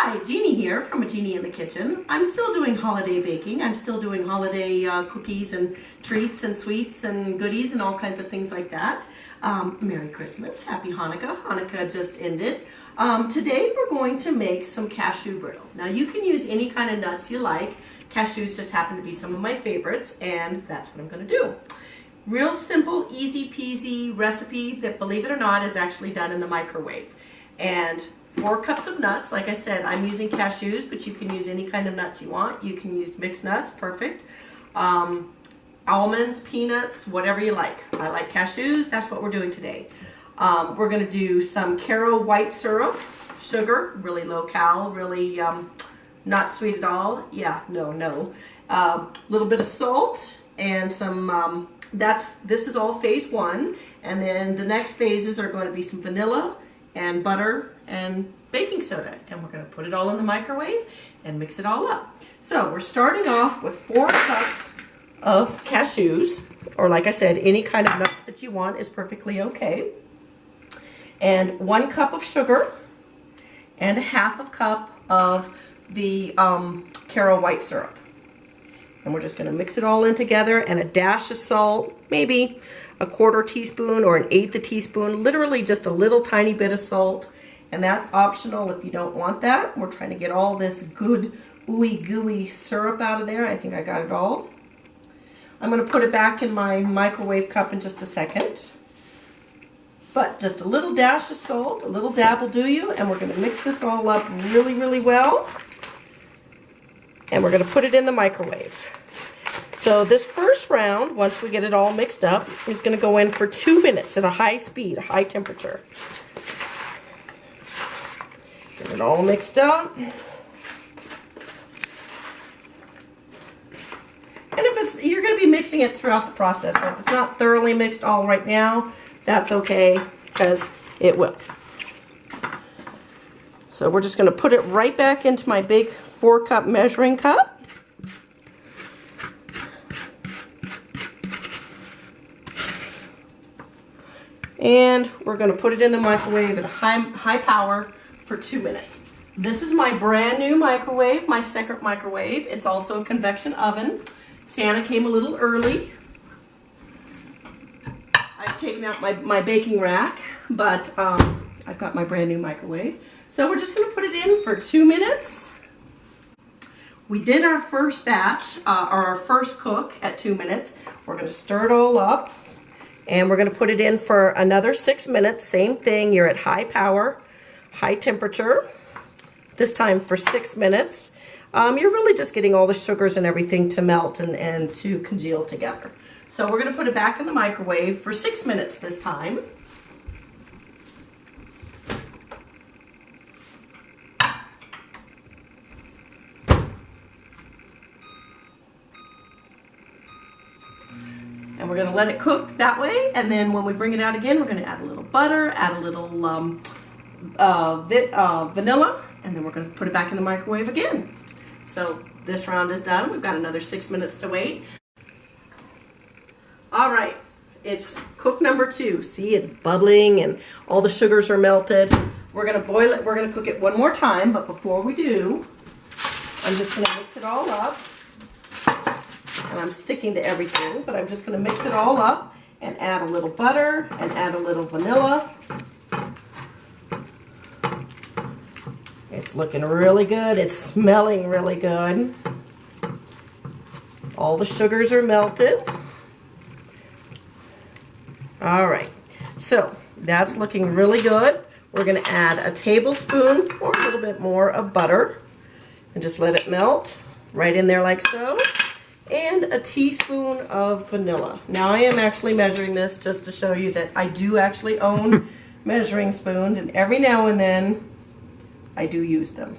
Hi, Jeannie here from A Jeannie in the Kitchen. I'm still doing holiday baking. I'm still doing holiday cookies and treats and sweets and goodies and all kinds of things like that. Merry Christmas, Happy Hanukkah. Hanukkah just ended. Today we're going to make some cashew brittle. Now you can use any kind of nuts you like. Cashews just happen to be some of my favorites, and that's what I'm going to do. Real simple, easy peasy recipe that, believe it or not, is actually done in the microwave. And 4 cups of nuts. Like I said, I'm using cashews, but you can use any kind of nuts you want. You can use mixed nuts, perfect. Almonds, peanuts, whatever you like. I like cashews, that's what we're doing today. We're going to do some Caro white syrup, sugar, really low cal, really not sweet at all. Yeah, no. Little bit of salt and some, this is all phase 1. And then the next phases are going to be some vanilla and butter and baking soda, and we're going to put it all in the microwave and mix it all up. So we're starting off with 4 cups of cashews, or like I said, any kind of nuts that you want is perfectly okay, and 1 cup of sugar and 1/2 cup of the Caro white syrup. And we're just going to mix it all in together, and a dash of salt, maybe a 1/4 teaspoon or an 1/8 teaspoon, literally just a little tiny bit of salt. And that's optional if you don't want that. We're trying to get all this good ooey gooey syrup out of there. I think I got it all. I'm going to put it back in my microwave cup in just a second. But just a little dash of salt, a little dab will do you, and we're going to mix this all up really, really well. And we're going to put it in the microwave. So this first round, once we get it all mixed up, is going to go in for 2 minutes at a high speed, a high temperature. Get it all mixed up. And if you're going to be mixing it throughout the process, so if it's not thoroughly mixed all right now, that's okay, because it will. So we're just going to put it right back into my big 4-cup measuring cup. And we're going to put it in the microwave at a high power for 2 minutes. This is my brand new microwave, my second microwave. It's also a convection oven. Santa came a little early. I've taken out my baking rack, but I've got my brand new microwave. So we're just going to put it in for 2 minutes. We did our first batch, or our first cook at 2 minutes. We're going to stir it all up, and we're going to put it in for another 6 minutes. Same thing, you're at high power, high temperature, this time for 6 minutes. You're really just getting all the sugars and everything to melt and to congeal together. So we're going to put it back in the microwave for 6 minutes this time. And we're going to let it cook that way, and then when we bring it out again, we're going to add a little butter, add a little vanilla, and then we're going to put it back in the microwave again. So this round is done. We've got another 6 minutes to wait. All right, it's cook number 2. See, it's bubbling and all the sugars are melted. We're going to boil it. We're going to cook it one more time, but before we do, I'm just going to mix it all up. And I'm sticking to everything, but I'm just going to mix it all up and add a little butter and add a little vanilla. It's looking really good. It's smelling really good. All the sugars are melted. All right, so that's looking really good. We're going to add a tablespoon or a little bit more of butter and just let it melt right in there like so. And a teaspoon of vanilla. Now I am actually measuring this just to show you that I do actually own measuring spoons, and every now and then I do use them.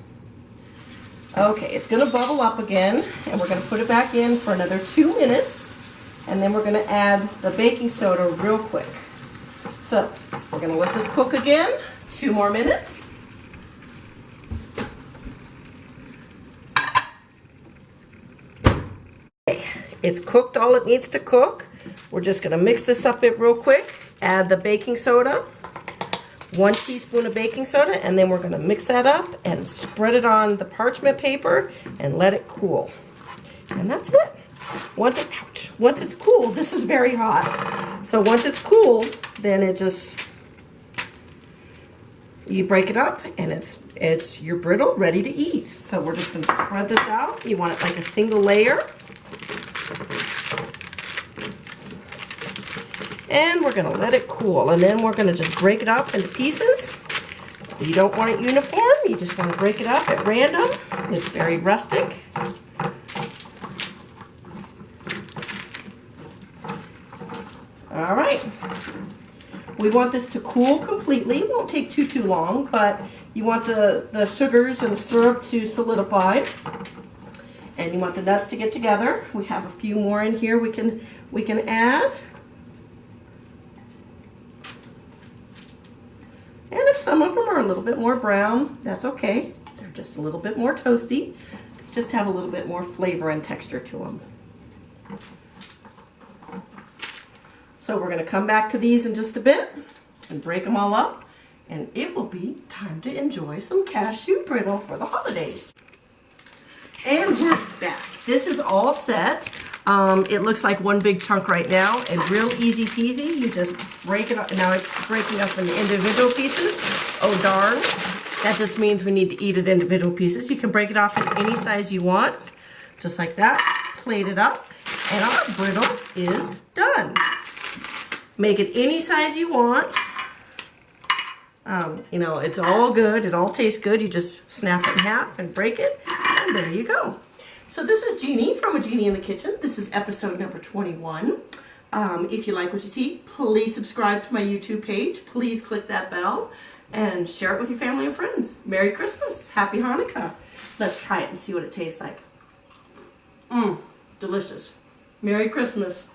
Okay, it's going to bubble up again, and we're going to put it back in for another 2 minutes, and then we're going to add the baking soda real quick. So we're going to let this cook again, 2 more minutes. It's cooked all it needs to cook. We're just going to mix this up real quick. Add the baking soda. 1 teaspoon of baking soda, and then we're going to mix that up and spread it on the parchment paper and let it cool. And that's it. Once it's cool, this is very hot. So once it's cooled, then it just, you break it up and it's your brittle ready to eat. So we're just going to spread this out. You want it like a single layer. And we're going to let it cool, and then we're going to just break it up into pieces. You don't want it uniform, you just want to break it up at random. It's very rustic. All right. We want this to cool completely. It won't take too long, but you want the sugars and syrup to solidify. And you want the nuts to get together. We have a few more in here we can add. And if some of them are a little bit more brown, that's okay. They're just a little bit more toasty. Just have a little bit more flavor and texture to them. So we're going to come back to these in just a bit and break them all up. And it will be time to enjoy some cashew brittle for the holidays. And we're back. This is all set. It looks like one big chunk right now, and real easy peasy. You just break it up. Now it's breaking up into individual pieces. Oh darn. That just means we need to eat it individual pieces. You can break it off in any size you want, just like that. Plate it up, and our brittle is done. Make it any size you want. You know, it's all good. It all tastes good. You just snap it in half and break it, and there you go. So this is Jeannie from A Jeannie in the Kitchen. This is episode number 21. If you like what you see, please subscribe to my YouTube page. Please click that bell and share it with your family and friends. Merry Christmas. Happy Hanukkah. Let's try it and see what it tastes like. Delicious. Merry Christmas.